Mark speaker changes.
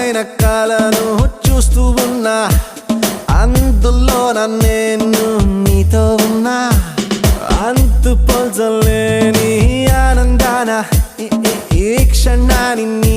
Speaker 1: అందమైన కలను చూస్తూ ఉన్నా, అందులో నేను నీతో ఉన్నా. అంతు పొందలేని ఆనందాన ఈ క్షణాన్ని